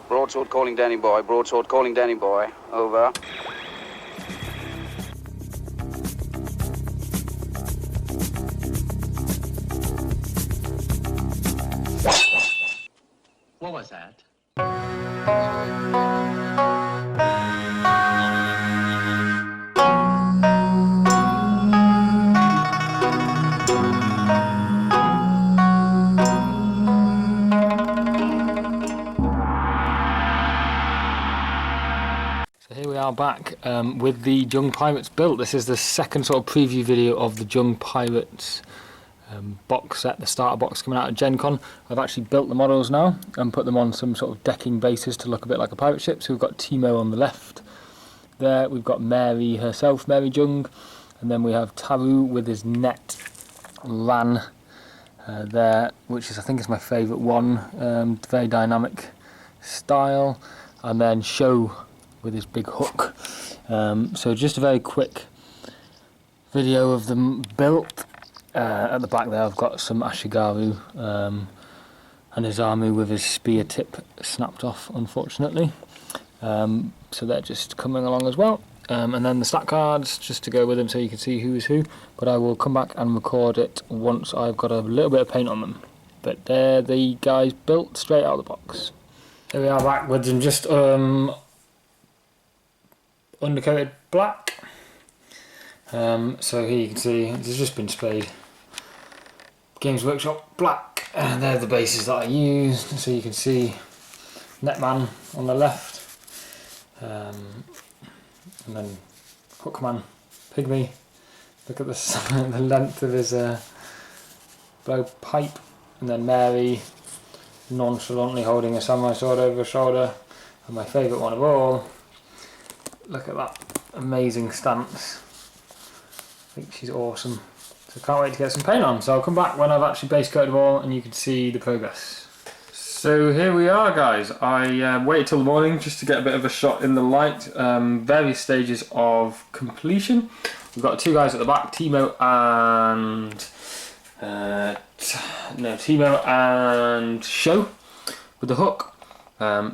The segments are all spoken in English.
Broadsword calling Danny boy, broadsword calling Danny boy. Over. What was that? So here we are back with the Jung Pirates built. This is the second sort of preview video of the Jung Pirates box set, the starter box coming out of Gen Con. I've actually built the models now and put them on some sort of decking bases to look a bit like a pirate ship. So we've got Timo on the left there, we've got Mary herself, Mary Jung, and then we have Taru with his net Ran there, which is, I think, is my favourite one. Very dynamic style, and then Sho with his big hook. So just a very quick video of them built. At the back there I've got some Ashigaru and Izamu with his spear tip snapped off, unfortunately. So they're just coming along as well. And then the stat cards just to go with them so you can see who is who. But I will come back and record it once I've got a little bit of paint on them. But they're the guys built straight out of the box. Here we are back with them just undercoated black. So here you can see it's just been sprayed Games Workshop black, and they're the bases that I used. So you can see Netman on the left, and then Hookman, Pygmy. Look at this, the length of his blowpipe, and then Mary nonchalantly holding a samurai sword over her shoulder, and my favourite one of all. Look at that amazing stance. I think she's awesome. So can't wait to get some paint on. So I'll come back when I've actually base coated them all and you can see the progress. So here we are, guys. I waited till the morning just to get a bit of a shot in the light. Various stages of completion. We've got two guys at the back, Timo and Sho with the hook.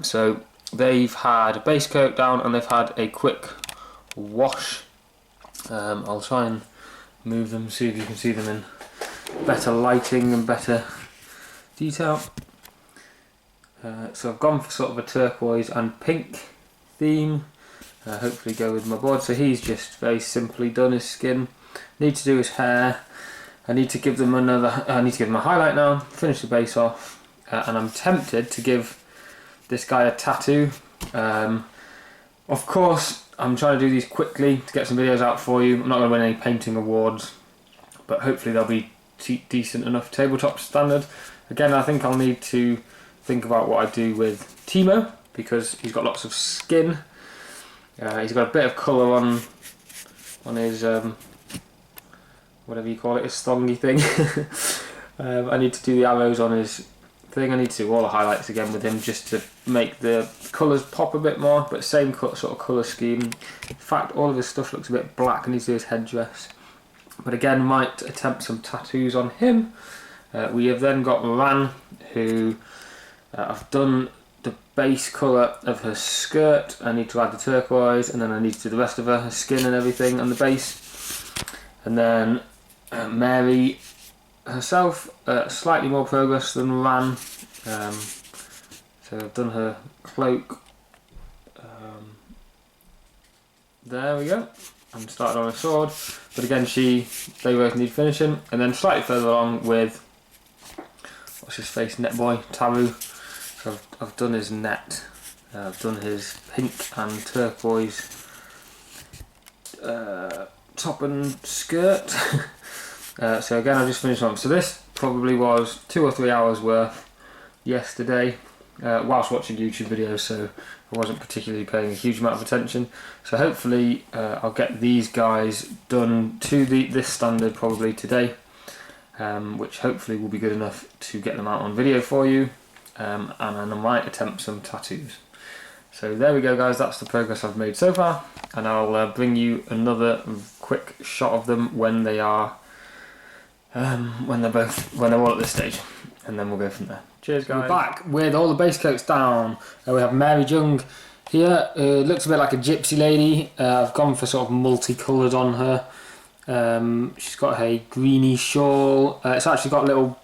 So they've had a base coat down and they've had a quick wash. I'll try and move them, see if you can see them in better lighting and better detail. So I've gone for sort of a turquoise and pink theme. Hopefully go with my board. So he's just very simply done his skin. Need to do his hair. I need to give them a highlight now, finish the base off, and I'm tempted to give this guy a tattoo. Of course, I'm trying to do these quickly to get some videos out for you. I'm not going to win any painting awards, but hopefully they'll be decent enough tabletop standard. Again, I think I'll need to think about what I do with Timo, because he's got lots of skin. He's got a bit of colour on his whatever you call it, his thongy thing. I need to do the arrows on his thing. I need to do all the highlights again with him just to make the colours pop a bit more, but same sort of colour scheme. In fact, all of his stuff looks a bit black. I need to do his headdress. But again, might attempt some tattoos on him. We have then got Ran, who I've done the base colour of her skirt. I need to add the turquoise, and then I need to do the rest of her skin and everything on the base. And then Mary herself, slightly more progress than Ran. So I've done her cloak. There we go. I'm started on a sword, but again they both need finishing. And then slightly further along with, what's his face, net boy, Taru. So I've done his net. I've done his pink and turquoise top and skirt. So again, I just finished on. So this probably was 2 or 3 hours worth yesterday whilst watching YouTube videos, so I wasn't particularly paying a huge amount of attention. So hopefully I'll get these guys done to this standard probably today, which hopefully will be good enough to get them out on video for you, and I might attempt some tattoos. So there we go, guys, that's the progress I've made so far, and I'll bring you another quick shot of them when they are when they're all at this stage. and then we'll go from there. Cheers guys. We're back with all the base coats down. We have Mary Jung here. Looks a bit like a gypsy lady. I've gone for sort of multicoloured on her. She's got a greeny shawl. It's actually got little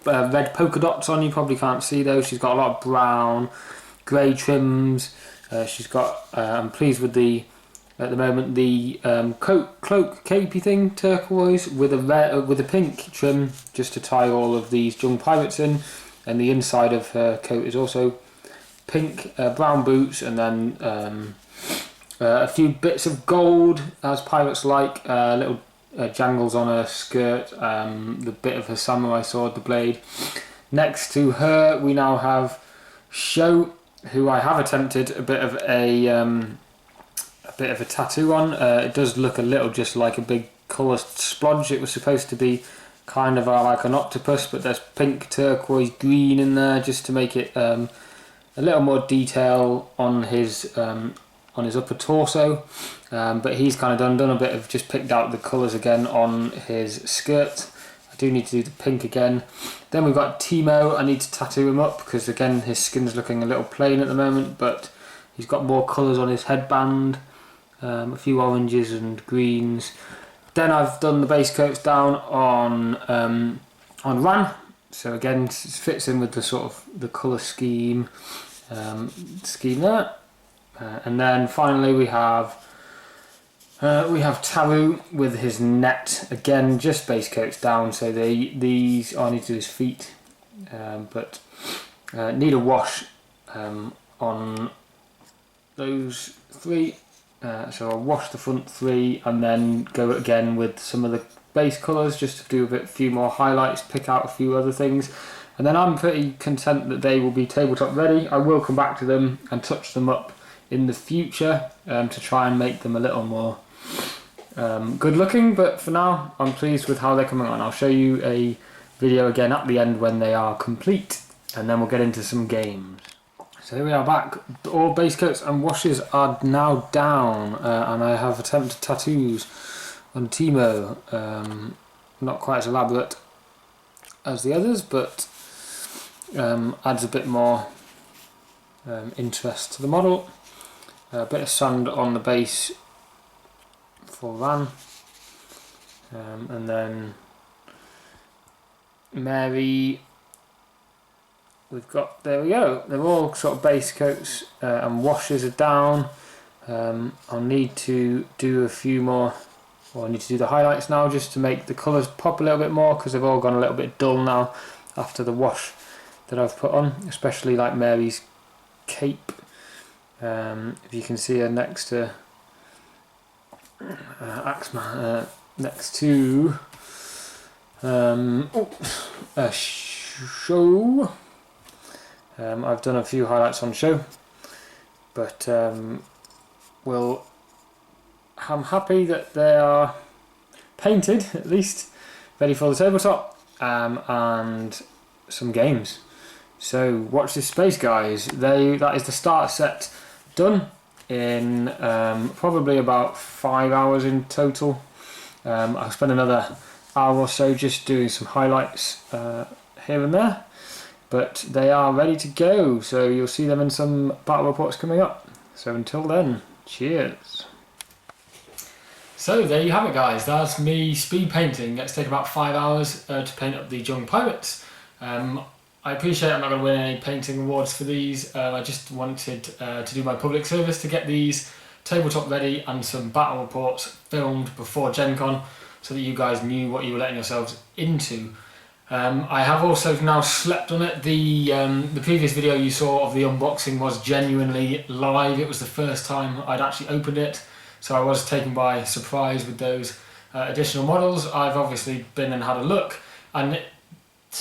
red polka dots on. You probably can't see those. She's got a lot of brown, grey trims. She's got, I'm pleased with at the moment, the cloak capey thing, turquoise, with a pink trim, just to tie all of these Jung pirates in. And the inside of her coat is also pink, brown boots, and then a few bits of gold, as pirates like, little jangles on her skirt, the bit of her samurai sword, the blade. Next to her we now have Sho, who I have attempted a bit of a tattoo on. It does look a little just like a big colour splodge. It was supposed to be kind of like an octopus, but there's pink, turquoise, green in there just to make it a little more detail on his upper torso. But he's kind of done a bit of, just picked out the colours again on his skirt. I do need to do the pink again. Then we've got Timo. I need to tattoo him up because again his skin's looking a little plain at the moment, but he's got more colours on his headband, a few oranges and greens. Then I've done the base coats down on Ran. So again, it fits in with the sort of the colour scheme there. And then finally we have Taru with his net. Again, just base coats down. So these I need to do his feet, but need a wash on those three. So I'll wash the front three and then go again with some of the base colours just to do a few more highlights, pick out a few other things, and then I'm pretty content that they will be tabletop ready. I will come back to them and touch them up in the future to try and make them a little more good looking, but for now I'm pleased with how they're coming on. I'll show you a video again at the end when they are complete, and then we'll get into some games. So here we are back. All base coats and washes are now down, and I have attempted tattoos on Timo. Not quite as elaborate as the others, but adds a bit more interest to the model. A bit of sand on the base for Ran, and then Mary. We've got, there we go, they're all sort of base coats and washes are down. I'll need to do a few more, I need to do the highlights now just to make the colours pop a little bit more, because they've all gone a little bit dull now after the wash that I've put on, especially like Mary's cape. If you can see her next to Axeman, next to Sho. I've done a few highlights on Sho, but I'm happy that they are painted, at least, ready for the tabletop, and some games. So watch this space, guys. That is the starter set done in probably about 5 hours in total. I'll spend another hour or so just doing some highlights here and there. But they are ready to go, so you'll see them in some battle reports coming up. So until then, cheers. So there you have it, guys. That's me speed painting. It's taken about 5 hours to paint up the Jung pirates. I appreciate I'm not going to win any painting awards for these. I just wanted to do my public service to get these tabletop ready and some battle reports filmed before Gen Con, so that you guys knew what you were letting yourselves into. I have also now slept on it. The previous video you saw of the unboxing was genuinely live. It was the first time I'd actually opened it, so I was taken by surprise with those additional models. I've obviously been and had a look, and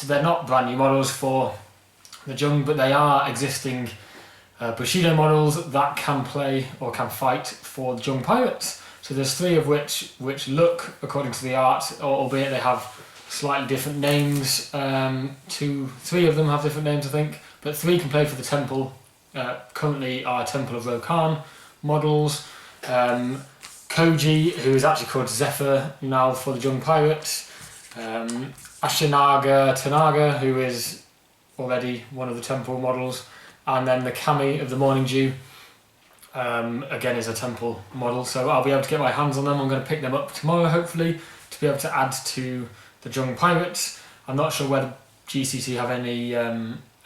they're not brand new models for the Jung, but they are existing Bushido models that can play or can fight for the Jung pirates. So there's three of which look according to the art, albeit they have slightly different names. Three of them have different names, I think, but three can play for the temple. Currently are Temple of Rokan models. Koji, who is actually called Zephyr now for the Jung pirates. Ashinaga Tanaga, who is already one of the temple models, and then the Kami of the Morning Dew, again is a temple model, so I'll be able to get my hands on them. I'm going to pick them up tomorrow hopefully to be able to add to the Jung Pirates. I'm not sure whether GCT have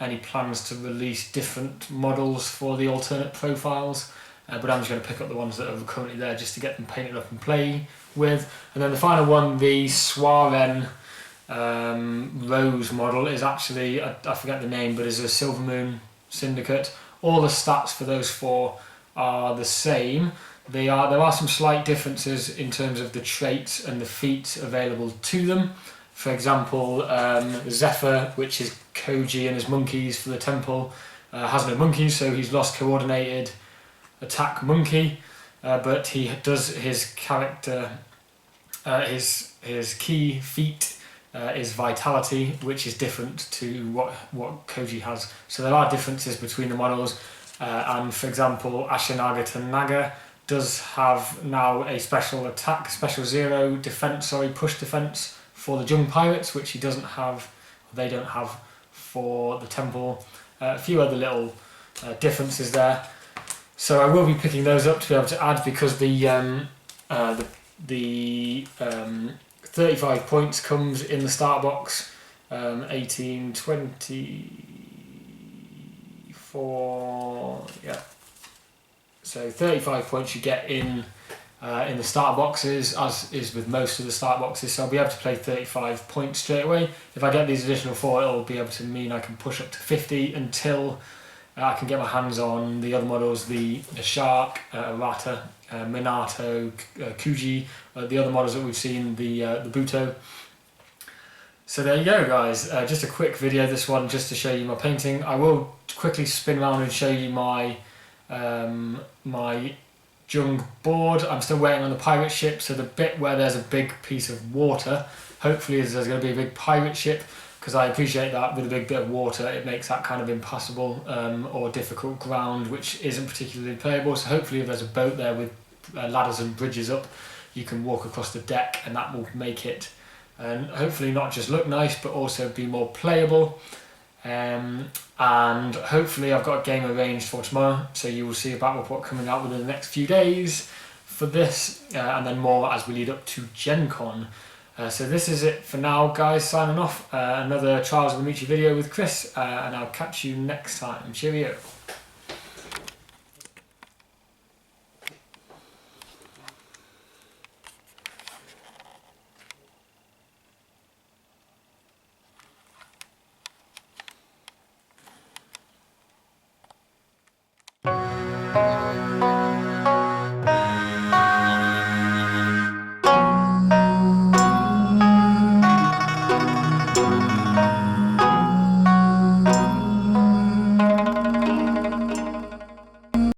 any plans to release different models for the alternate profiles, but I'm just going to pick up the ones that are currently there just to get them painted up and play with. And then the final one, the Swaren Rose model, is actually, I forget the name, but is a Silver Moon Syndicate. All the stats for those four are the same. There are some slight differences in terms of the traits and the feats available to them. For example, Zephyr, which is Koji and his monkeys for the temple, has no monkeys, so he's lost coordinated attack monkey, but he does his character, his key feat is vitality, which is different to what Koji has. So there are differences between the models, and for example, Ashinaga Tanaga does have now a special attack, special 0 defense, push defense for the Jung Pirates, which he doesn't have, they don't have for the temple. A few other little differences there. So I will be picking those up to be able to add, because the 35 points comes in the start box, 18, 24, yeah. So 35 points you get in the start boxes, as is with most of the start boxes. So I'll be able to play 35 points straight away. If I get these additional 4, it'll be able to mean I can push up to 50 until I can get my hands on the other models, the Shark, Rata, Minato, Kuji, the other models that we've seen, the Buto. So there you go, guys. Just a quick video, this one, just to show you my painting. I will quickly spin around and show you my my Jung board. I'm still waiting on the pirate ship, so the bit where there's a big piece of water, hopefully there's going to be a big pirate ship, because I appreciate that with a big bit of water it makes that kind of impassable or difficult ground which isn't particularly playable. So hopefully if there's a boat there with ladders and bridges up, you can walk across the deck, and that will make it hopefully not just look nice but also be more playable. And hopefully I've got a game arranged for tomorrow, so you will see a battle report coming out within the next few days for this, and then more as we lead up to Gen Con. So this is it for now, guys. Signing off. Another Trials of the Michi video with Chris, and I'll catch you next time. Cheerio.